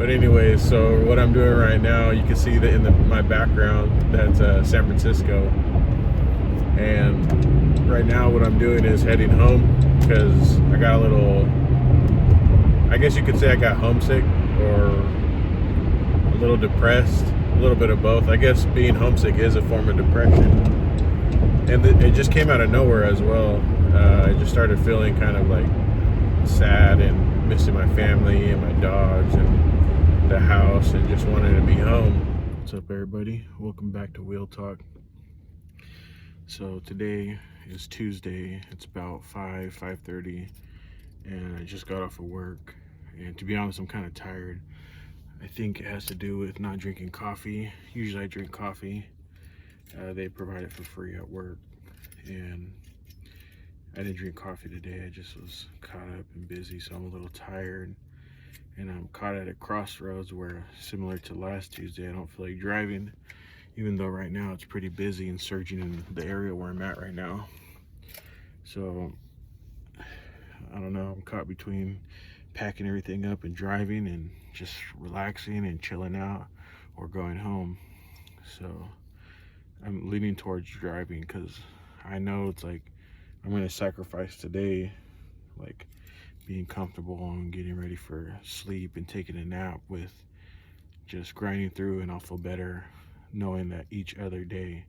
But anyways, so what I'm doing right now, you can see that in my background, that's San Francisco. And right now what I'm doing is heading home because I got a little, I guess you could say I got homesick or a little depressed, a little bit of both. I guess being homesick is a form of depression. And it just came out of nowhere as well. I just started feeling kind of like sad and missing my family and my dogs and the house and just wanted to be home. What's up, everybody? Welcome back to Wheel Talk. So today is Tuesday. It's about 5:30, and I just got off of work. And to be honest, I'm kind of tired. I think it has to do with not drinking coffee. Usually I drink coffee. They provide it for free at work, and I didn't drink coffee today. I just was caught up and busy, so I'm a little tired. And I'm caught at a crossroads where, similar to last Tuesday, I don't feel like driving, even though right now it's pretty busy and surging in the area where I'm at right now. So I don't know, I'm caught between packing everything up and driving and just relaxing and chilling out or going home. So I'm leaning towards driving because I know it's like I'm going to sacrifice today, like being comfortable and getting ready for sleep and taking a nap, with just grinding through, and I'll feel better knowing that each other day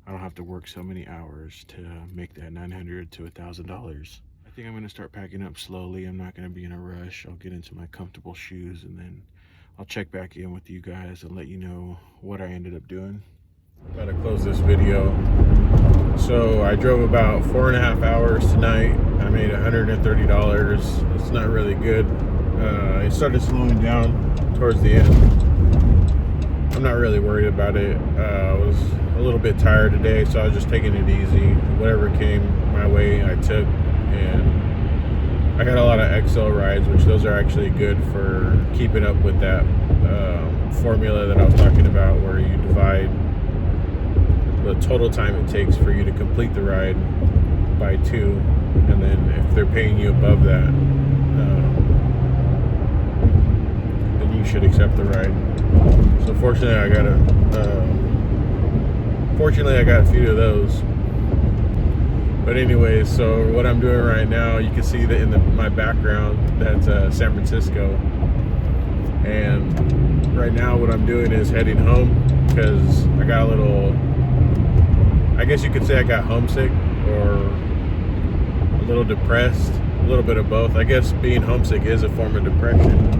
I don't have to work so many hours to make that $900 to $1,000. I think I'm going to start packing up slowly. I'm not going to be in a rush. I'll get into my comfortable shoes and then I'll check back in with you guys and let you know what I ended up doing. Gotta close this video. So I drove about 4.5 hours tonight. I made $130. It's not really good. It started slowing down towards the end. I'm not really worried about it. I was a little bit tired today, so I was just taking it easy. Whatever came my way, I took. And I got a lot of XL rides, which those are actually good for keeping up with that formula that I was talking about, where you divide the total time it takes for you to complete the ride by 2, and then if they're paying you above that, then you should accept the ride. So fortunately I got a few of those. But anyways, so what I'm doing right now, you can see that in my background, that's San Francisco. And right now what I'm doing is heading home because I got a little, I guess you could say I got homesick or a little depressed, a little bit of both. I guess being homesick is a form of depression.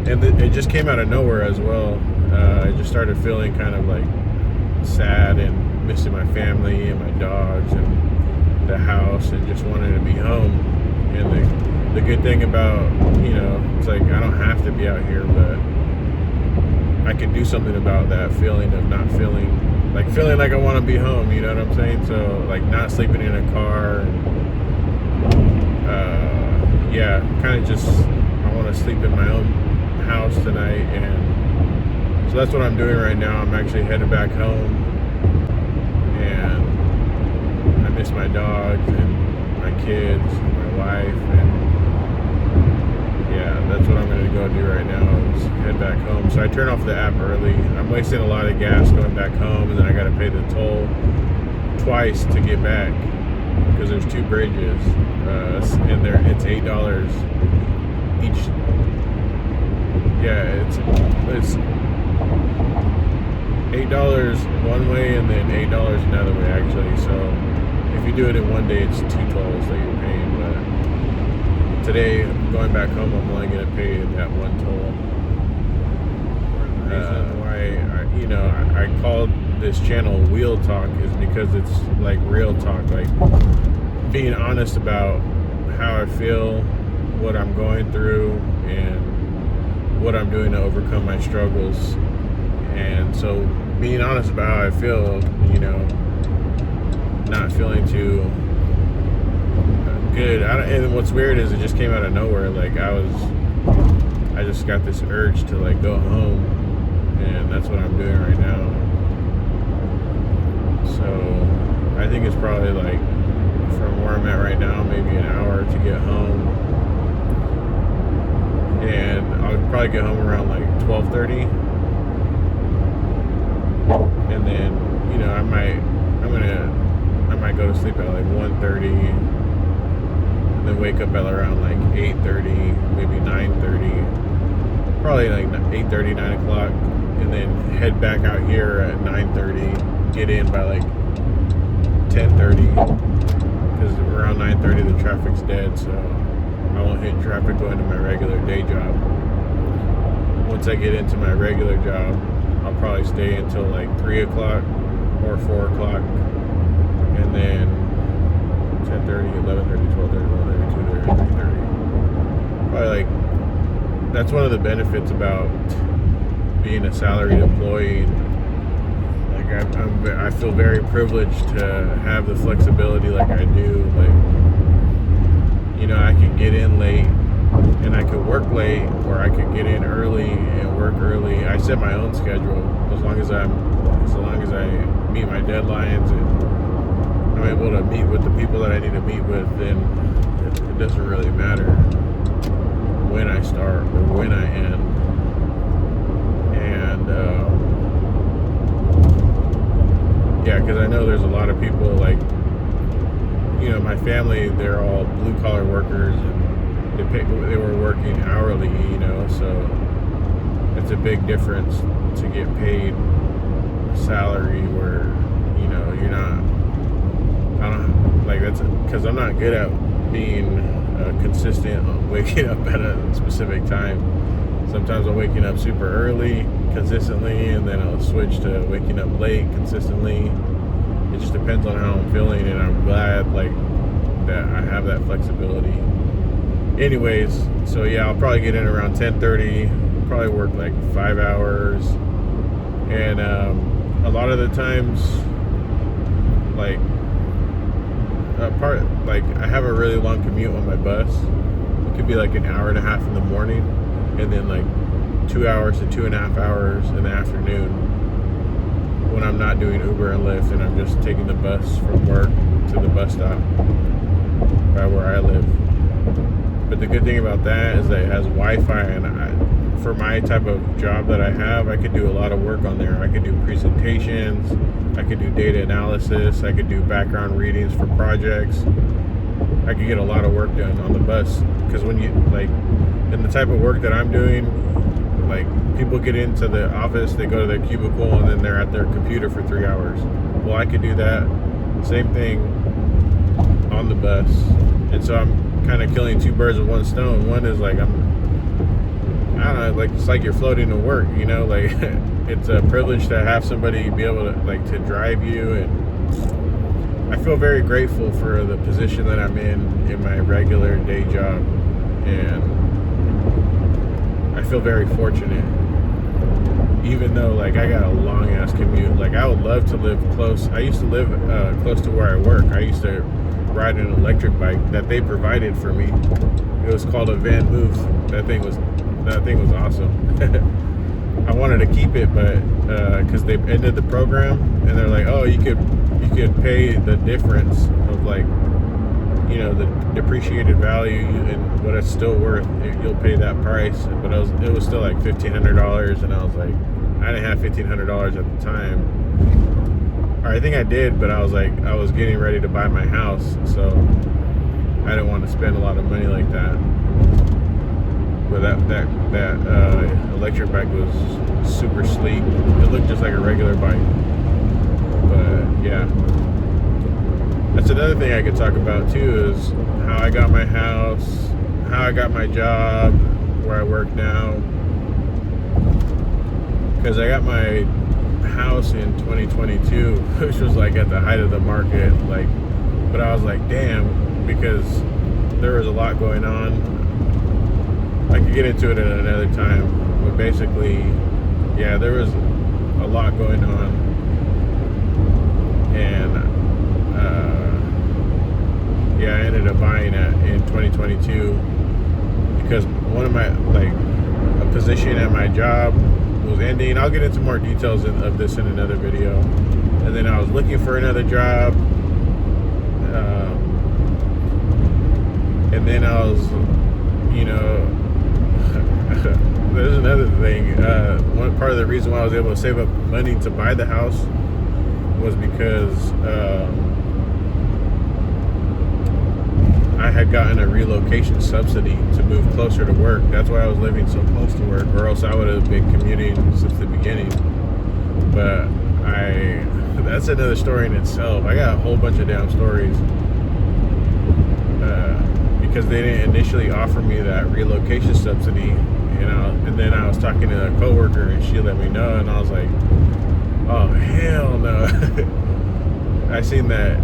And it just came out of nowhere as well. I just started feeling kind of like sad and missing my family and my dogs and the house and just wanted to be home. And the good thing about, it's like I don't have to be out here, but I can do something about that feeling of not feeling like I want to be home, you know what I'm saying? So like not sleeping in a car, kind of just, I want to sleep in my own house tonight. And so that's what I'm doing right now. I'm actually headed back home, and I miss my dogs and my kids and my wife, and that's what I'm going to go do right now, is head back home. So I turn off the app early. I'm wasting a lot of gas going back home, and then I got to pay the toll twice to get back because there's 2 bridges, and it's $8 each. It's $8 one way and then $8 another way, actually. So if you do it in one day, it's 2 tolls that you're paying. But today, going back home, I'm only going to pay that 1 toll. The reason why I called this channel Wheel Talk is because it's like real talk, like being honest about how I feel, what I'm going through, and what I'm doing to overcome my struggles. And so being honest about how I feel, not feeling too good. And what's weird is it just came out of nowhere. Like I just got this urge to like go home, and that's what I'm doing right now. So I think it's probably like from where I'm at right now, maybe an hour to get home. And probably get home around like 12:30, and then I might go to sleep at like 1:30, and then wake up at around like 8:30, maybe 9:30, probably like 8:30, 9 o'clock, and then head back out here at 9:30, get in by like 10:30, because around 9:30 the traffic's dead, so I won't hit traffic going to my regular day job. Once I get into my regular job, I'll probably stay until like 3 o'clock or 4 o'clock, and then 10:30, 11:30, 12:30, 1:30, 2:30, 3:30. Probably like, that's one of the benefits about being a salaried employee. Like I feel very privileged to have the flexibility like I do. Like, I could get in late and I could work late, or I could get in early and work early. I set my own schedule as long as I meet my deadlines and I'm able to meet with the people that I need to meet with. Then it doesn't really matter when I start or when I end. And yeah, because I know there's a lot of people like, my family, they're all blue collar workers, and they were working hourly, so it's a big difference to get paid a salary where, you're not, I don't, like, that's because I'm not good at being consistent on waking up at a specific time. Sometimes I'm waking up super early consistently, and then I'll switch to waking up late consistently. It just depends on how I'm feeling, and I'm glad like that I have that flexibility. Anyways, so yeah, I'll probably get in around 10:30, probably work like 5 hours, and a lot of the times, like I have a really long commute on my bus. It could be like an hour and a half in the morning, and then like 2 hours to 2.5 hours in the afternoon when I'm not doing Uber and Lyft, and I'm just taking the bus from work to the bus stop by where I live. But the good thing about that is that it has Wi-Fi, and for my type of job that I have, I could do a lot of work on there. I could do presentations, I could do data analysis, I could do background readings for projects. I could get a lot of work done on the bus, because when you, like, in the type of work that I'm doing, like, people get into the office, they go to their cubicle, and then they're at their computer for 3 hours. Well, I could do that same thing on the bus, and so I'm kind of killing two birds with one stone. One is like, I don't know, like, it's like you're floating to work, like it's a privilege to have somebody be able to, like, to drive you, and I feel very grateful for the position that I'm in my regular day job, and I feel very fortunate, even though, like, I got a long ass commute. Like, I would love to live close. I used to live close to where I work. I used to ride an electric bike that they provided for me. It was called a Van Moof. That thing was awesome. I wanted to keep it, but because they ended the program, and they're like, oh, you could pay the difference of, like, the depreciated value and what it's still worth. You'll pay that price, but it was still like $1,500, and I was like, I didn't have $1,500 at the time. Or I think I did, but I was getting ready to buy my house, so I didn't want to spend a lot of money like that. But that electric bike was super sleek. It looked just like a regular bike. But yeah, that's another thing I could talk about too, is how I got my house, how I got my job where I work now. Because I got my house in 2022, which was like at the height of the market. Like, but I was like, damn, because there was a lot going on. I could get into it at another time, but basically, yeah, there was a lot going on, and yeah, I ended up buying it in 2022 because one of my, like, a position at my job was ending. I'll get into more details of this in another video. And then I was looking for another job, and then I was, there's another thing. One part of the reason why I was able to save up money to buy the house was because I had gotten a relocation subsidy to move closer to work. That's why I was living so close to work, or else I would have been commuting since the beginning. But that's another story in itself. I got a whole bunch of damn stories. Because they didn't initially offer me that relocation subsidy, and then I was talking to a coworker and she let me know, and I was like, oh hell no. I seen that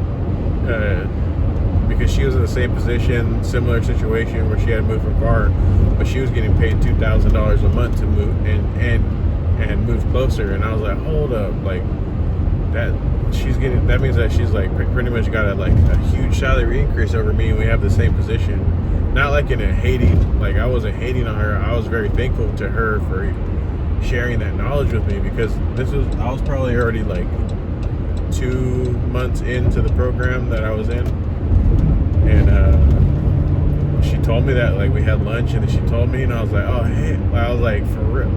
because she was in the same position, similar situation where she had moved from far, but she was getting paid $2,000 a month to move and move closer, and I was like, hold up, like that means that she's like pretty much got a huge salary increase over me, and we have the same position. Not like in a hating, like I wasn't hating on her. I was very thankful to her for sharing that knowledge with me, because I was probably already like 2 months into the program that I was in, and she told me that, like we had lunch and then she told me, and I was like, oh hey, I was like, for real,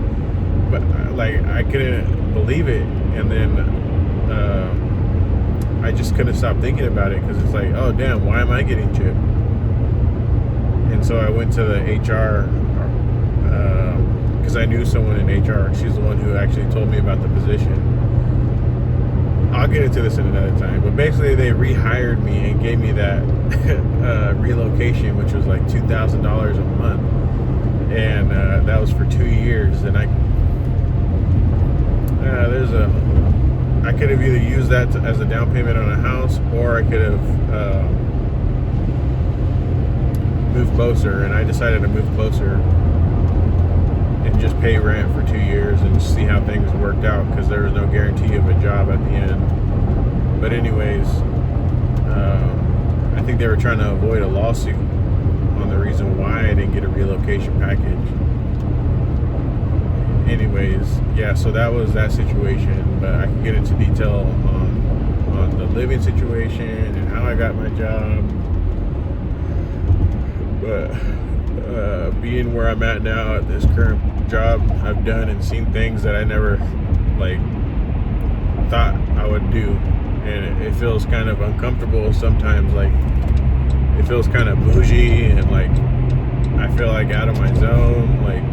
but like I couldn't believe it, and then I just couldn't stop thinking about it, because it's like, oh damn, why am I getting chipped? And so I went to the HR, because I knew someone in HR. She's the one who actually told me about the position. I'll get into this in another time, but basically they rehired me and gave me that relocation, which was like $2,000 a month, and that was for 2 years. And I could have either used that as a down payment on a house, or I could have moved closer, and I decided to move closer and just pay rent for 2 years and see how things worked out, because there was no guarantee of a job at the end. But anyways, I think they were trying to avoid a lawsuit on the reason why I didn't get a relocation package. Anyways, yeah, so that was that situation, but I can get into detail on the living situation and how I got my job. But being where I'm at now at this current job, I've done and seen things that I never like thought I would do, and it feels kind of uncomfortable sometimes. Like it feels kind of bougie, and like I feel like out of my zone, like.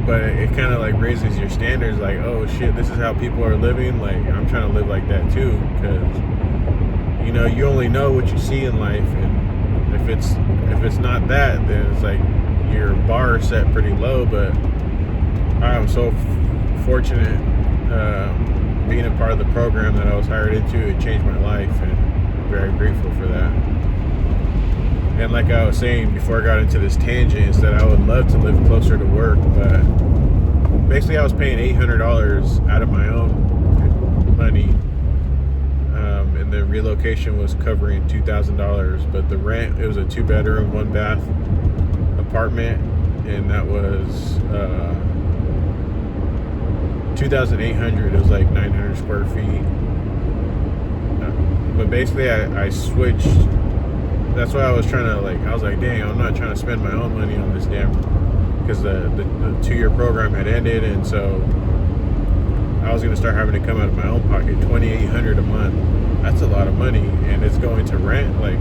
But it kind of like raises your standards, like, oh shit, this is how people are living, like I'm trying to live like that too, because you only know what you see in life, and if it's not that, then it's like your bar is set pretty low. But I'm so fortunate being a part of the program that I was hired into. It changed my life, and I'm very grateful for that. And like I was saying before I got into this tangent, is that I would love to live closer to work, but basically I was paying $800 out of my own money, and the relocation was covering $2,000. But the rent, it was a 2-bedroom, 1-bath apartment, and that was $2,800. It was like 900 square feet. But basically I switched. That's why I was trying to I was like, dang, I'm not trying to spend my own money on this damn, because the 2-year program had ended, and so I was going to start having to come out of my own pocket. $2,800 a month, that's a lot of money, and it's going to rent. Like,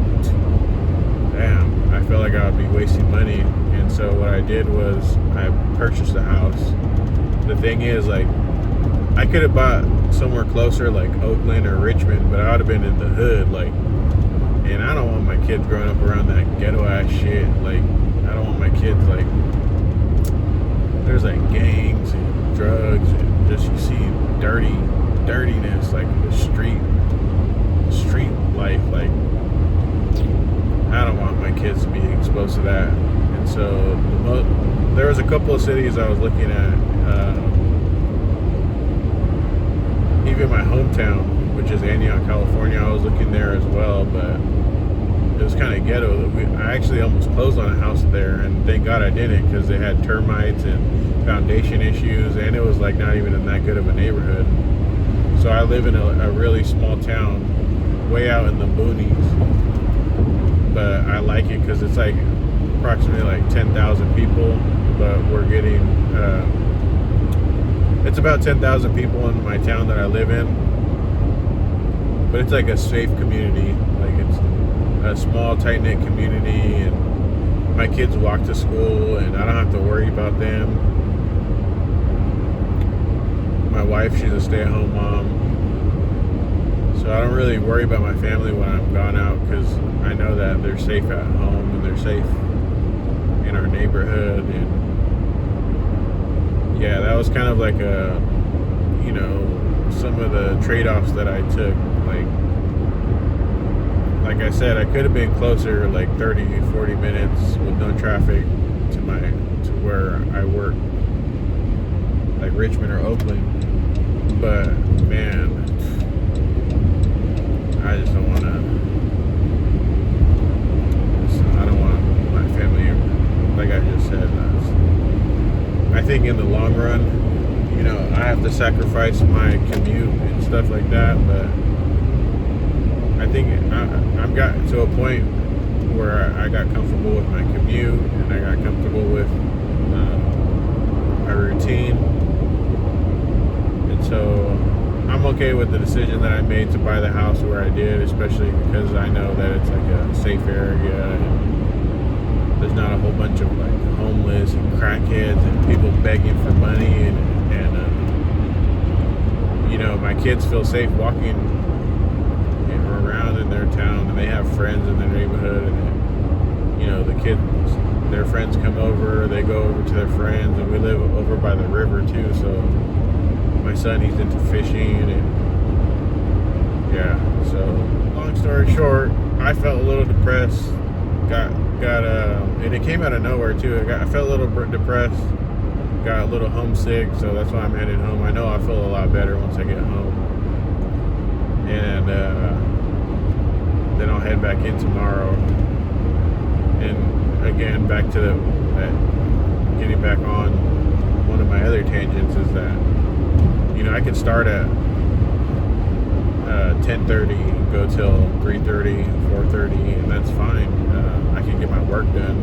damn, I felt like I would be wasting money. And so what I did was I purchased a house. The thing is, like, I could have bought somewhere closer, like Oakland or Richmond, but I would have been in the hood, like. And I don't want my kids growing up around that ghetto ass shit. Like, I don't want my kids, like, there's like gangs and drugs and just, you see dirtiness, like the street life. Like, I don't want my kids to be exposed to that. And so there was a couple of cities I was looking at, even my hometown, which is Antioch, California. I was looking there as well, but it was kind of ghetto. I actually almost closed on a house there, and thank God I didn't, because they had termites and foundation issues, and it was like not even in that good of a neighborhood. So I live in a really small town way out in the boonies, but I like it because it's like approximately like 10,000 people, but we're getting it's about 10,000 people in my town that I live in, but it's like a safe community. Like it's a small, tight-knit community, and my kids walk to school, and I don't have to worry about them. My wife, she's a stay-at-home mom, so I don't really worry about my family when I'm gone out, because I know that they're safe at home and they're safe in our neighborhood. And yeah, that was kind of like a, you know, some of the trade-offs that I took. Like I said, I could have been closer, like 30, 40 minutes with no traffic to where I work, like Richmond or Oakland. But man, I just don't want to. I don't want my family, like I just said. I think in the long run, you know, I have to sacrifice my commute and stuff like that, but I think I've got to a point where I got comfortable with my commute, and I got comfortable with my routine, and so I'm okay with the decision that I made to buy the house where I did, especially because I know that it's like a safe area, and there's not a whole bunch of like homeless and crackheads and people begging for money, and you know, my kids feel safe walking around in their town, and they have friends in their neighborhood, and you know, the kids, their friends come over, they go over to their friends, and we live over by the river too, so my son, he's into fishing, and yeah, so long story short, I felt a little depressed, and it came out of nowhere too. I felt a little depressed, got a little homesick, so that's why I'm headed home. I know I feel a lot better once I get home, and then I'll head back in tomorrow. And again, back to getting back on one of my other tangents is that, you know, I can start at 10:30 and go till 3:30, 4:30, and that's fine. I can get my work done,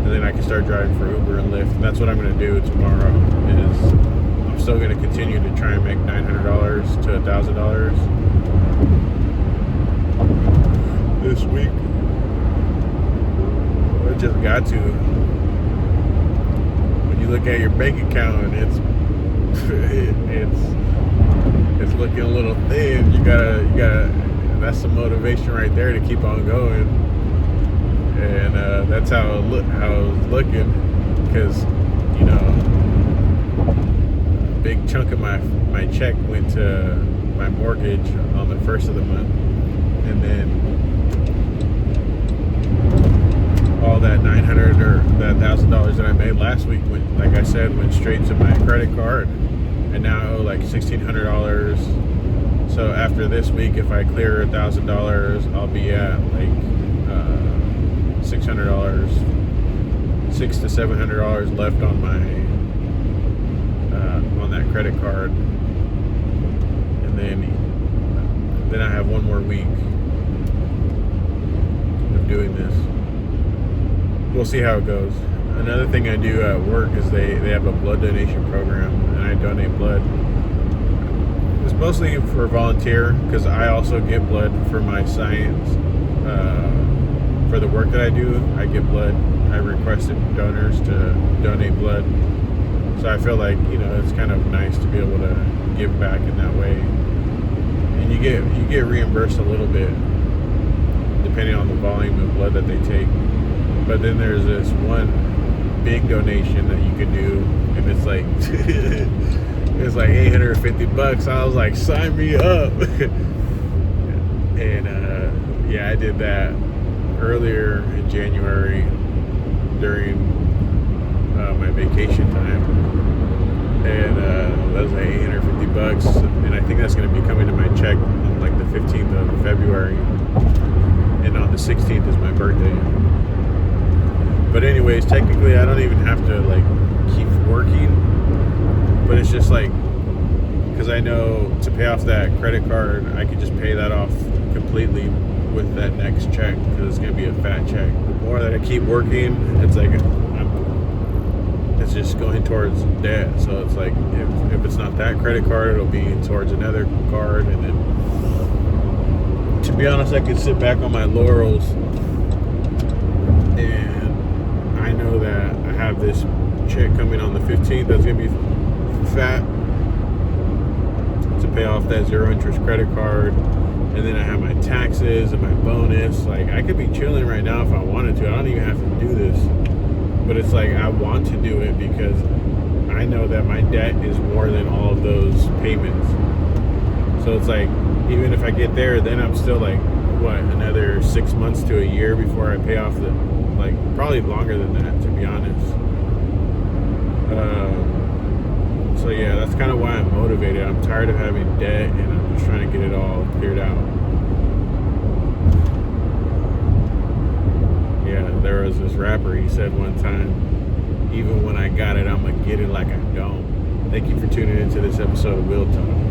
and then I can start driving for Uber and Lyft. And that's what I'm going to do tomorrow. Is I'm still going to continue to try and make $900 to $1,000 this week. I just got to. When you look at your bank account and it's looking a little thin, you gotta. That's some motivation right there to keep on going. And that's how I was looking, because you know, a big chunk of my check went to my mortgage on the first of the month, and then all that $900 or that $1,000 that I made last week went, like I said, went straight to my credit card, and now I owe like $1,600. So after this week, if I clear $1,000, I'll be at like $600, $600 to $700 left on my on that credit card, and then I have one more week of doing this. We'll see how it goes. Another thing I do at work is they have a blood donation program, and I donate blood. It's mostly for volunteer, because I also get blood for my science. For the work that I do, I get blood. I requested donors to donate blood. So I feel like, you know, it's kind of nice to be able to give back in that way. And you get reimbursed a little bit depending on the volume of blood that they take. But then there's this one big donation that you could do, and it's like it's like $850. I was like, sign me up. And yeah, I did that earlier in January during my vacation time, and that was like $850, and I think that's going to be coming to my check on like the 15th of February, and on the 16th is my birthday. But anyways, technically I don't even have to like keep working, but it's just like, because I know to pay off that credit card, I could just pay that off completely with that next check, because it's going to be a fat check. more that I keep working, it's like it's just going towards debt. So it's like if it's not that credit card, it'll be towards another card. And then, to be honest, I could sit back on my laurels, and I know that I have this check coming on the 15th that's gonna be fat to pay off that zero interest credit card. And then I have my taxes and my bonus. Like, I could be chilling right now if I wanted to. I don't even have to do this. But it's like, I want to do it because I know that my debt is more than all of those payments. So it's like, even if I get there, then I'm still like, what, another 6 months to a year before I pay off the, like, probably longer than that, to be honest. So yeah, that's kind of why I'm motivated. I'm tired of having debt, and I'm just trying to get it all cleared out. Yeah, there was this rapper, he said one time, even when I got it, I'm gonna get it like I don't. Thank you for tuning into this episode of Will Talk.